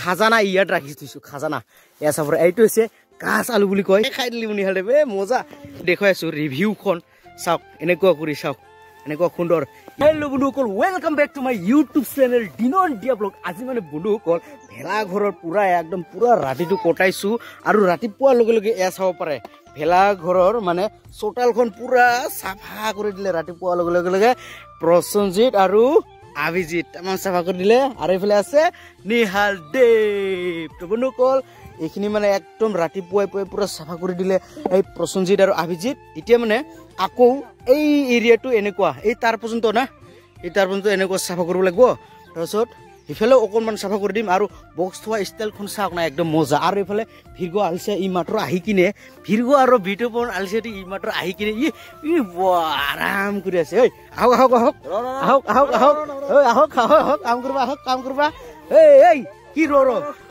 খাজানা ইয়াত ৰাখি থৈছো খাজানা এয়া চাব এইটো হৈছে কাঁচ আলু বুলি কয় খাই দিলি নিহাল দেৱ মজা দেখুৱাই আছো ৰিভিউখন চাওক এনেকুৱা কৰি চাওক এনেকুৱা সুন্দৰ হেল্ল' বন্ধুসকল welcome back to my YouTube channel দিনৰ দিয়া ব্লগ আজি মানে বন্ধুসকল ভেলাঘৰৰ পুৰা একদম পুৰা ৰাতিটো কটাইছো আৰু ৰাতিপুৱাৰ লগে লগে এয়া চাব পাৰে ভেলাঘৰৰ মানে চোতালখন পুৰা চাফা কৰি দিলে ৰাতিপুৱাৰ লগে লগে প্ৰসঞ্জিত আৰু আভিজিত তামাম চাফা কৰি দিলে আৰু এইফালে আছে নিহাল দেৱ তো বন্ধুসকল এইখিনি মানে একদম ৰাতিপুৱাই পুৰা চাফা কৰি দিলে এই প্ৰসঞ্জিত আৰু আভিজিত এতিয়া মানে আকৌ এই এৰিয়াটো এনেকুৱা এই তাৰ পৰ্যন্ত না এই তাৰ পৰ্যন্ত এনেকুৱা চাফা কৰিব লাগিব তাৰপিছত ইফালে অকণমান চাফা কৰি দিম আৰু বক্স থোৱা ষ্টাইলখন চাওক না একদম মজা আৰু এইফালে ভিৰগ আলিছে ই মাত্ৰ আহি কিনে ভিৰগ আৰু ভিডিঅ'পন আলিছে ই মাত্ৰ আহি কিনে ই আৰাম কৰি আছে ঐ আহক আহক আহক আহক আহক আহক ঐ আহক আহক কাম কৰবা এই কি ৰ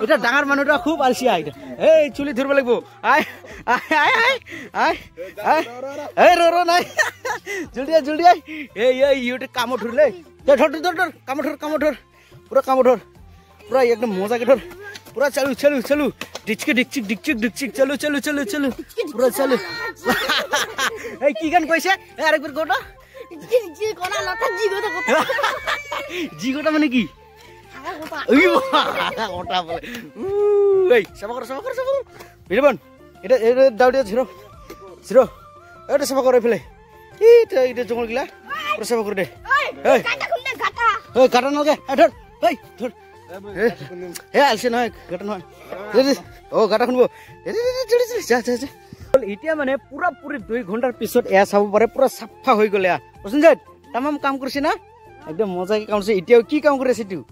এটা ডাঙৰ মানুহটা খুব আলচি আই এই চুলি ধৰিব লাগিব আই আই আই আই আই এই ৰ নাই জলদি আই এই ইউটে কামত ধৰিলে ধৰ কামত ধৰ পুৰা কামত ধৰ পুৰা একদম মজাকে ধৰ পুৰা চালু ডিকচিক চালু পুৰা চালু এই কি গান কৈছে আরেকবার কোটা জি গোটা মানে কি বিরবন এটা দাও দিয়া ঝিরো এটা সাফা করে ফেলে এটা জঙ্গল গিলা পুরো সাফা করে দে কাটা নালগে ধর ধর আলছে নহয় গাটা নহয় ও গাটা শুনব এতিয়া মানে পুরা পুরি 2 ঘন্টার পিছত এয়া চাব পারে পুরা সাফা হৈ গলে প্রসঞ্জিত তামাম কাম কৰিছে না একদম মজাকে কাম কৰিছে এতিয়াও কি কাম কৰি আছে তুই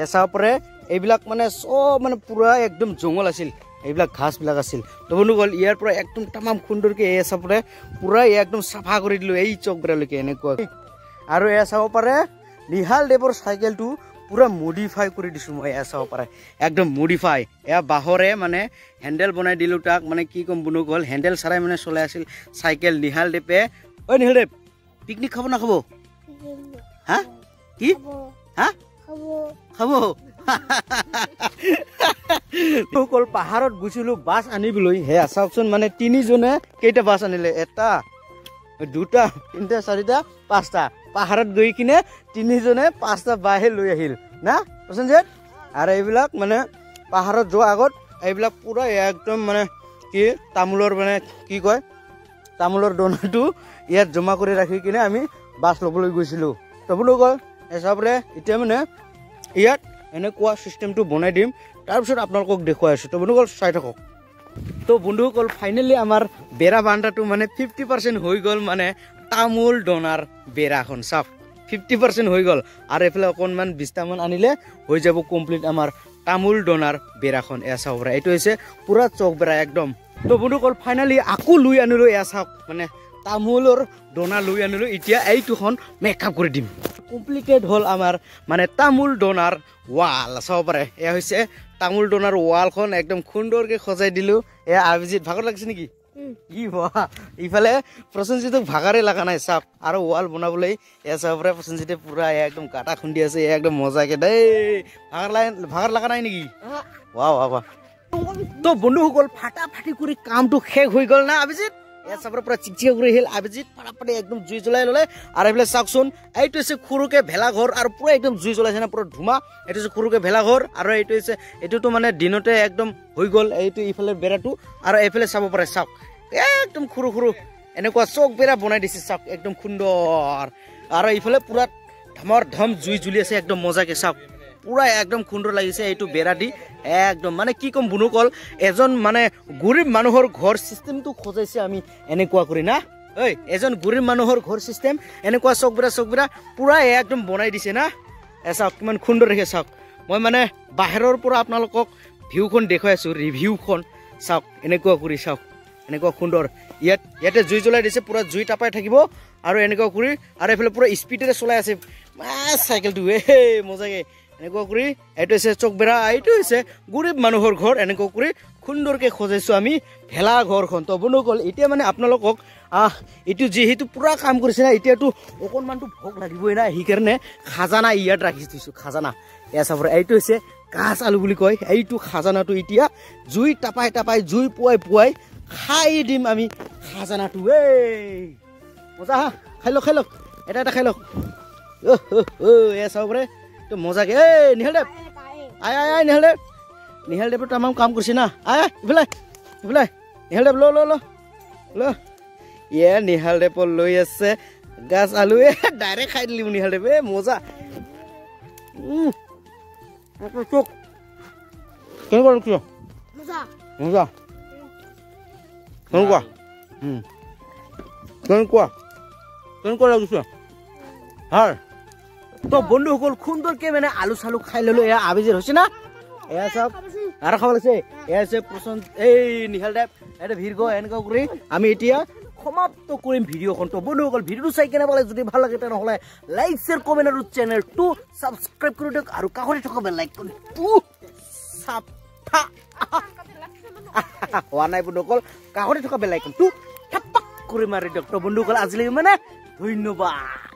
এসা পৰে এইবিলাক মানে সব মানে পুৰা একদম জঙ্গল আছিল এইবিলাক ঘাস বিলাক আছিল তো বন্ধুসকল ইয়াৰ পৰা একদম তামাম সুন্দৰকে এসা পৰে পুৰা একদম সাফা কৰি দিলো এই চকবেৰালৈকে এনেকুৱা আৰু এয়া চাব পাৰে নিহাল দেৱৰ সাইকেলটো পুৰা মডিফাই কৰি দিছো মই এয়া চাব পাৰে একদম মডিফাই এয়া বাহৰে মানে হ্যান্ডেল বনাই দিলো তাক মানে কি কম বন্ধুসকল হ্যান্ডেল সাৰাই মানে চলাই আছিল সাইকেল নিহাল দেৱে ঐ নিহাল দেৱ পিকনিক খাব না খাব হা কি হা খাব কল পাহাৰত গুছিলো বাছ আনিবলৈ হে চাওকচোন মানে 3 জনে কেইটা বাছ আনিলে এটা দুটা তিনটা চাৰিটা পাঁচটা পাহাৰত গৈ কিনে 3 জনে 5টা বাহে লৈ আহিল না প্ৰসঞ্জিত আৰু এইবিলাক মানে পাহাৰত যোৱা আগত এইবিলাক পুৰা একদম মানে কি তামোলৰ মানে কি কয় তামোলৰ দনাটো ইয়াত জমা কৰি ৰাখি কিনে আমি বাছ ল'বলৈ গৈছিলো তো বন্ধুসকল এসাবৰে এতিয়া মানে ইয়াত এনেকুৱা সিস্টেমটো বনাই দিম তাৰপিছত আপোনালোকক দেখুৱাই আছো তো বন্ধুসকল চাই থাকক তো বন্ধুসকল ফাইনালি আমাৰ বেৰা বান্ধাটো মানে 50% হৈ গল মানে তামোল ডনাৰ বেৰাখন চাওক 50% হৈ গল আৰু এফালে অকণমান 20টা মান আনিলে হৈ যাব কমপ্লিট আমাৰ তামোল ডনাৰ বেৰাখন এয়া চাওক এইটো হৈছে পুৰা চক বেৰা একদম তো বন্ধুসকল ফাইনালি আকৌ লৈ আনিলো এয়া চাওক মানে তামোলৰ ডনা লৈ আনিলো এতিয়া এইটোখন মেকআপ কৰি দিম কমপ্লিটেড হল আমাৰ মানে তামোল ডনাৰ ওয়াল চাব পাৰে এয়া হৈছে তামোল ডনাৰ ওয়ালখন একদম সুন্দৰকে সজাই দিলো এয়া আভিজিত ভাগৰ লাগিছে নেকি কি বাহ ইফালে প্ৰসঞ্জিতক ভাগাৰে লাগা নাই চাপ আৰু ওয়াল বনাবলৈ এয়া চাব পাৰে প্ৰসঞ্জিতে পুৰা একদম কাটা খুন্দি আছে একদম মজাকে দেই ভাগাৰ লাগা নাই নেকি ওয়াও বাবা তো বন্ধুসকল ফাটাফাটি কৰি কামটো শেষ হৈ গল না আভিজিত এয়া চাবৰ পৰা চিকচিক কৰি হিল আভিজিত ফাটাফাটি একদম জুই জ্বলাই ললে আৰু এইফালে চাওকচোন এইটো হৈছে খুৰুকে ভেলাঘৰ আৰু পুৰা একদম জুই জ্বলাইছে না পুৰা ধুমা এইটো হৈছে খুৰুকে ভেলাঘৰ আৰু এইটো হৈছে এইটোতো মানে দিনতে একদম হৈ গল এইটো ইফালে বেৰাটো আৰু এইফালে চাব পাৰে চাওক একদম খুৰু এনেকুৱা চক বেৰা বনাই দিছে চাওক একদম সুন্দৰ আৰু ইফালে পুৰা ধমৰ ধম জুই জ্বলি আছে একদম মজাকে চাওক পুৰা একদম সুন্দৰ লাগিছে এইটো বেৰা দি একদম মানে কি কম বন্ধুসকল এজন মানে গৰীব মানুহৰ ঘৰ সিস্টেমটো খজাইছে আমি এনেকুৱা কৰি না ঐ এজন গৰীব মানুহৰ ঘৰ সিস্টেম এনেকুৱা চক বেৰা পুৰা একদম বনাই দিছে না চাওক কিমান সুন্দৰ দেখে চাওক মই মানে বাহিৰৰ পৰা আপোনালোকক ভিউখন দেখুৱাই আছো ৰিভিউখন চাওক এনেকুৱা কৰি চাওক এনেকুৱা সুন্দৰ ইয়াতে জুই জ্বলাই দিছে পুৰা জুই টাপাই থাকিব আৰু এনেকুৱা কৰি আৰু এইফালে পুৰা স্পীডেৰে চলাই আছে চাইকেলটো মজাকে এনেকুৱা কৰি এইটো হৈছে চক বেৰা এইটো হৈছে গৰীব মানুহৰ ঘৰ এনেকুৱা কৰি সুন্দৰকে সজাইছো আমি ভেলা ঘৰখন তো বন্ধুসকল এতিয়া মানে আপোনালোকক এইটো যেহেতু পুৰা কাম কৰিছে না এতিয়াতো অকণমানটো ভোক লাগিবই না সেইকাৰণে খাজানা ইয়াত ৰাখি থৈছো খাজানা এয়া চাব এইটো হৈছে গাছ আলু বুলি কয় এইটো খাজানাটো এতিয়া জুই টাপাই টাপাই জুই পুৱাই পুৱাই খাই দিম আমি খাজানাটো মজা হা খাই লওক এটা এটা খাই লওক চাব পাৰে তো মজাকে নিহাল দেৱ আই নিহাল দেৱটো তামাম কাম কৰিছে না ইফালে নিহাল দেৱ ল নিহাল দেৱৰ লৈ আছে গাছ আলু ডাইৰেক্ট খাই দিলি নিহাল দেৱ মজা কেনেকুৱা লাগিছে মজা কেনেকুৱা লাগিছে হয় তো বন্ধুসকল সুন্দৰকে মানে আলু চালু খাই ললো এয়া আবেজিৰ হৈছে না এয়া চাওক আৰু খাব লাগিছে এয়া হৈছে পচন্দ এই নিহাল দেৱ এটা ভিৰগ এনেকুৱা কৰি আমি এতিয়া সমাপ্ত কৰিম ভিডিঅ'খন তো বন্ধুসকল ভিডিঅ'টো চাই কেনে পালে যদি ভাল লাগে তেনেহ'লে লাইক শ্বেয়াৰ কমেণ্ট আৰু চেনেলটো ছাবস্ক্ৰাইব কৰি দিয়ক আৰু কাষতে থকা বেল আইকনটো চাফা হোৱা নাই বন্ধুসকল কাষতে থকা বেল আইকনটো থাপাক কৰি মাৰি দিয়ক তো বন্ধুসকল আজিলৈকে মানে ধন্যবাদ।